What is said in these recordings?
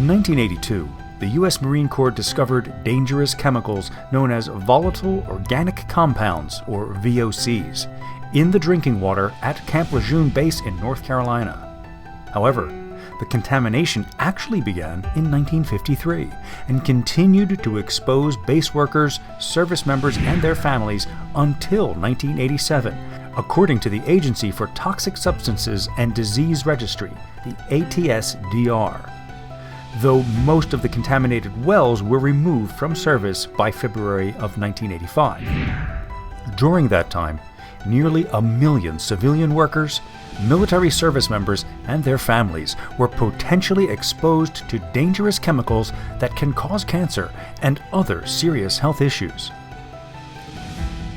1982, the U.S. Marine Corps discovered dangerous chemicals known as volatile organic compounds, or VOCs, in the drinking water at Camp Lejeune Base in North Carolina. However, the contamination actually began in 1953 and continued to expose base workers, service members, and their families until 1987, according to the Agency for Toxic Substances and Disease Registry, the ATS-DR. Though most of the contaminated wells were removed from service by February of 1985. During that time, nearly 1 million civilian workers, military service members, and their families were potentially exposed to dangerous chemicals that can cause cancer and other serious health issues.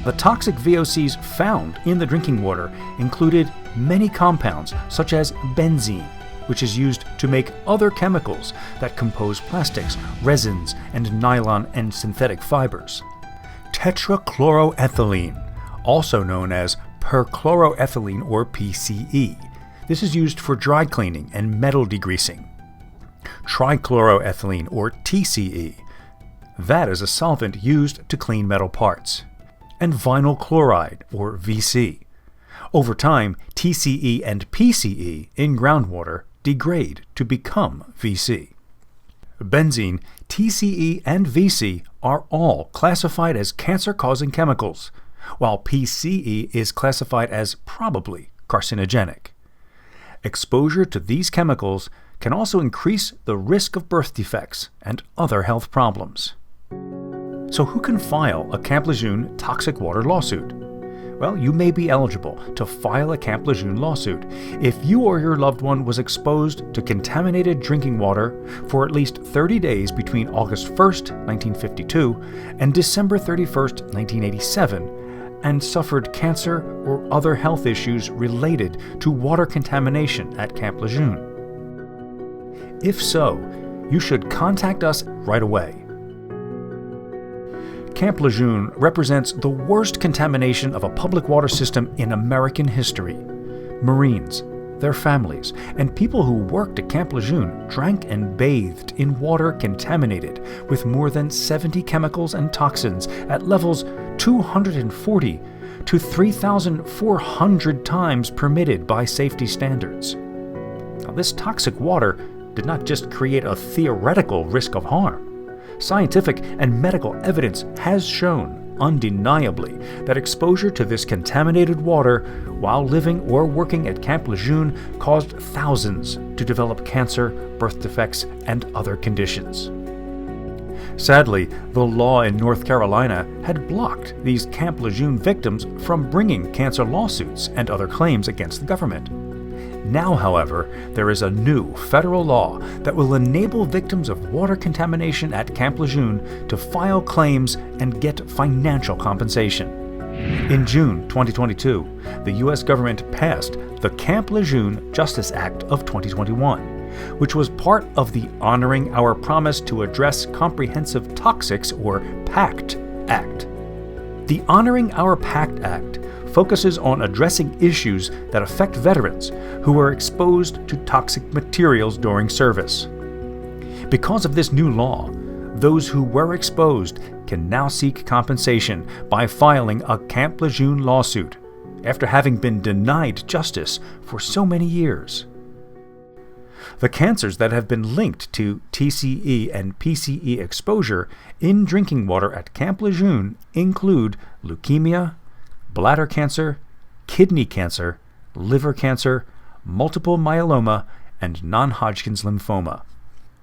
The toxic VOCs found in the drinking water included many compounds such as benzene, which is used to make other chemicals that compose plastics, resins, and nylon and synthetic fibers. Tetrachloroethylene, also known as perchloroethylene or PCE. This is used for dry cleaning and metal degreasing. Trichloroethylene or TCE. That is a solvent used to clean metal parts. And vinyl chloride or VC. Over time, TCE and PCE in groundwater degrade to become VC. Benzene, TCE, and VC are all classified as cancer-causing chemicals, while PCE is classified as probably carcinogenic. Exposure to these chemicals can also increase the risk of birth defects and other health problems. So who can file a Camp Lejeune toxic water lawsuit? Well, you may be eligible to file a Camp Lejeune lawsuit if you or your loved one was exposed to contaminated drinking water for at least 30 days between August 1st, 1952 and December 31st, 1987, and suffered cancer or other health issues related to water contamination at Camp Lejeune. If so, you should contact us right away. Camp Lejeune represents the worst contamination of a public water system in American history. Marines, their families, and people who worked at Camp Lejeune drank and bathed in water contaminated with more than 70 chemicals and toxins at levels 240 to 3,400 times permitted by safety standards. Now, this toxic water did not just create a theoretical risk of harm. Scientific and medical evidence has shown, undeniably, that exposure to this contaminated water while living or working at Camp Lejeune caused thousands to develop cancer, birth defects, and other conditions. Sadly, the law in North Carolina had blocked these Camp Lejeune victims from bringing cancer lawsuits and other claims against the government. Now, however, there is a new federal law that will enable victims of water contamination at Camp Lejeune to file claims and get financial compensation. In June 2022, the U.S. government passed the Camp Lejeune Justice Act of 2021, which was part of the Honoring Our Promise to Address Comprehensive Toxics, or PACT Act. The Honoring Our PACT Act focuses on addressing issues that affect veterans who are exposed to toxic materials during service. Because of this new law, those who were exposed can now seek compensation by filing a Camp Lejeune lawsuit after having been denied justice for so many years. The cancers that have been linked to TCE and PCE exposure in drinking water at Camp Lejeune include leukemia, bladder cancer, kidney cancer, liver cancer, multiple myeloma, and non-Hodgkin's lymphoma.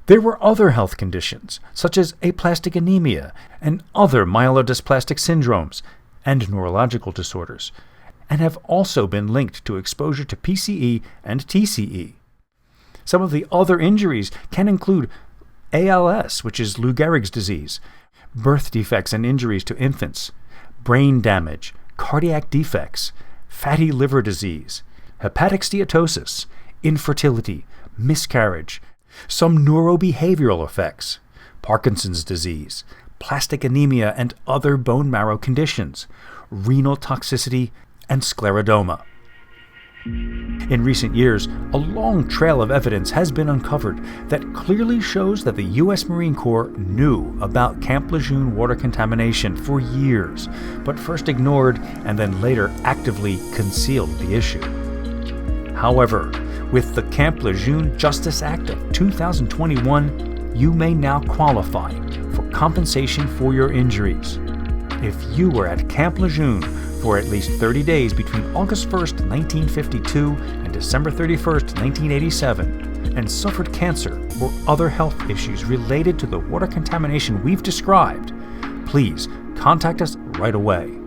There were other health conditions, such as aplastic anemia and other myelodysplastic syndromes and neurological disorders, and have also been linked to exposure to PCE and TCE. Some of the other injuries can include ALS, which is Lou Gehrig's disease, birth defects and injuries to infants, brain damage, cardiac defects, fatty liver disease, hepatic steatosis, infertility, miscarriage, some neurobehavioral effects, Parkinson's disease, plastic anemia and other bone marrow conditions, renal toxicity, and scleroderma. In recent years, a long trail of evidence has been uncovered that clearly shows that the U.S. Marine Corps knew about Camp Lejeune water contamination for years, but first ignored and then later actively concealed the issue. However, with the Camp Lejeune Justice Act of 2021, you may now qualify for compensation for your injuries. If you were at Camp Lejeune for at least 30 days between August 1st, 1952 and December 31st, 1987, and suffered cancer or other health issues related to the water contamination we've described, please contact us right away.